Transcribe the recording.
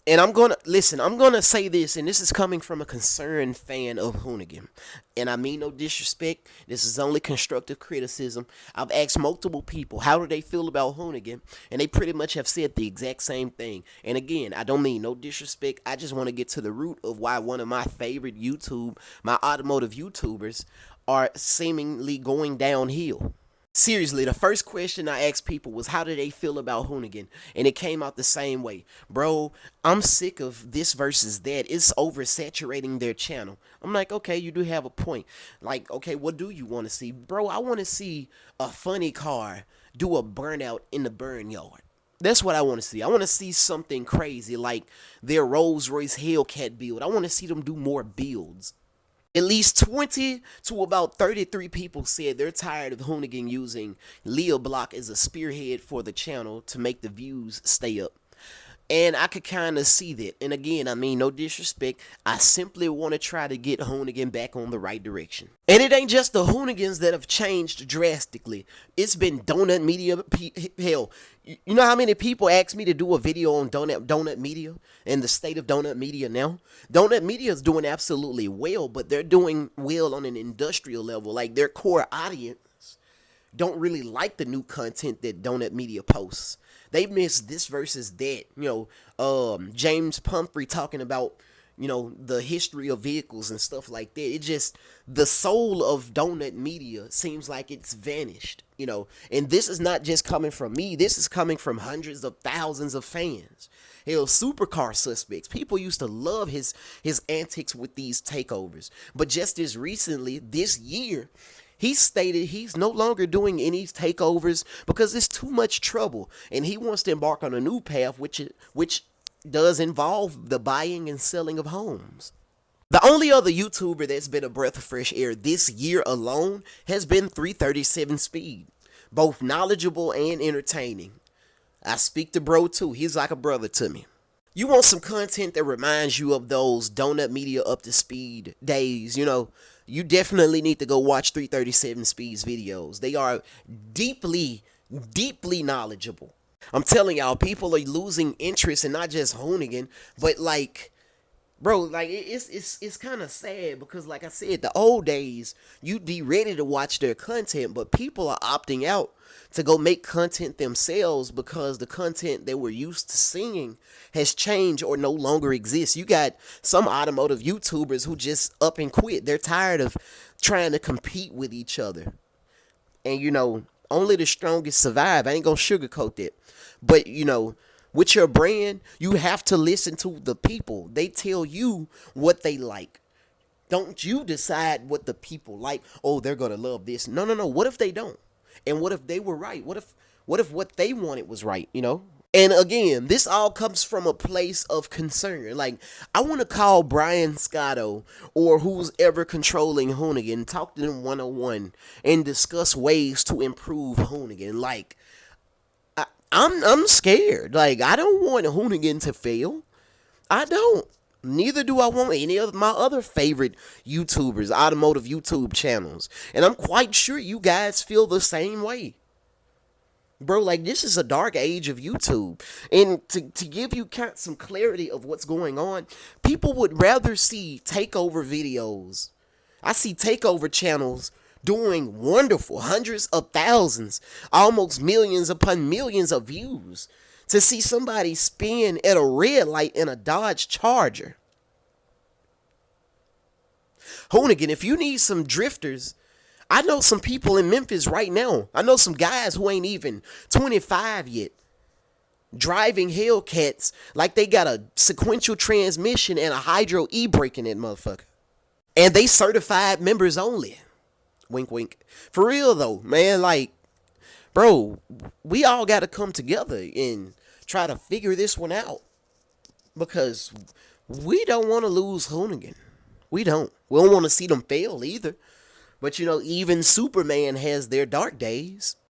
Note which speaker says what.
Speaker 1: And I'm gonna say this, and this is coming from a concerned fan of Hoonigan. And I mean no disrespect. This is only constructive criticism. I've asked multiple people how do they feel about Hoonigan, and they pretty much have said the exact same thing. And again, I don't mean no disrespect. I just want to get to the root of why one of my favorite my automotive YouTubers, are seemingly going downhill. Seriously, the first question I asked people was how do they feel about Hoonigan? And it came out the same way. Bro, I'm sick of this versus that. It's oversaturating their channel. I'm like, okay, you do have a point. Like, okay, what do you want to see? Bro, I want to see a funny car do a burnout in the burn yard. That's what I want to see. I want to see something crazy like their Rolls Royce Hellcat build. I want to see them do more builds. At least 20 to about 33 people said they're tired of Hoonigan using Leah Block as a spearhead for the channel to make the views stay up. And I could kind of see that. And again, I mean, no disrespect. I simply want to try to get Hoonigan back on the right direction. And it ain't just the Hoonigans that have changed drastically. It's been Donut Media. Hell, you know how many people asked me to do a video on Donut Media and the state of Donut Media now? Donut Media is doing absolutely well, but they're doing well on an industrial level. Like their core audience don't really like the new content that Donut Media posts. They miss this versus that. James Pumphrey talking about, the history of vehicles and stuff like that. It just, the soul of Donut Media seems like it's vanished. And this is not just coming from me. This is coming from hundreds of thousands of fans. Hell, Supercar Suspects. People used to love his antics with these takeovers. But just as recently, this year, he stated he's no longer doing any takeovers because it's too much trouble, and he wants to embark on a new path, which does involve the buying and selling of homes. The only other YouTuber that's been a breath of fresh air this year alone has been 337 Speed, both knowledgeable and entertaining. I speak to bro too. He's like a brother to me. You want some content that reminds you of those Donut Media up to speed days, you definitely need to go watch 337 Speed's videos. They are deeply, deeply knowledgeable. I'm telling y'all, people are losing interest in not just Hoonigan, but like, bro, like it's kind of sad because, like I said, the old days you'd be ready to watch their content, but people are opting out to go make content themselves because the content they were used to seeing has changed or no longer exists. You got some automotive YouTubers who just up and quit. They're tired of trying to compete with each other. And only the strongest survive. I ain't gonna sugarcoat that. But with your brand, you have to listen to the people. They tell you what they like. Don't you decide what the people like. Oh, they're gonna love this. No, no, no. What if they don't? And what if they were right? What if what they wanted was right? And again, this all comes from a place of concern. Like, I want to call Brian Scotto or who's ever controlling Hoonigan, talk to them 101 and discuss ways to improve Hoonigan. Like, I'm scared. Like, I don't want Hoonigan to fail. I don't. Neither do I want any of my other favorite YouTubers, automotive YouTube channels. And I'm quite sure you guys feel the same way. Bro, like, this is a dark age of YouTube. And to give you some clarity of what's going on, people would rather see takeover videos. I see takeover channels doing wonderful, hundreds of thousands, almost millions upon millions of views, to see somebody spin at a red light in a Dodge Charger. Hoonigan, if you need some drifters, I know some people in Memphis right now. I know some guys who ain't even 25 yet, driving Hellcats like they got a sequential transmission and a hydro e-brake in that motherfucker. And they certified members only. Wink, wink. For real though, man, like, bro, we all got to come together and try to figure this one out, because we don't want to lose Hoonigan. We don't. We don't want to see them fail either. But even Superman has their dark days.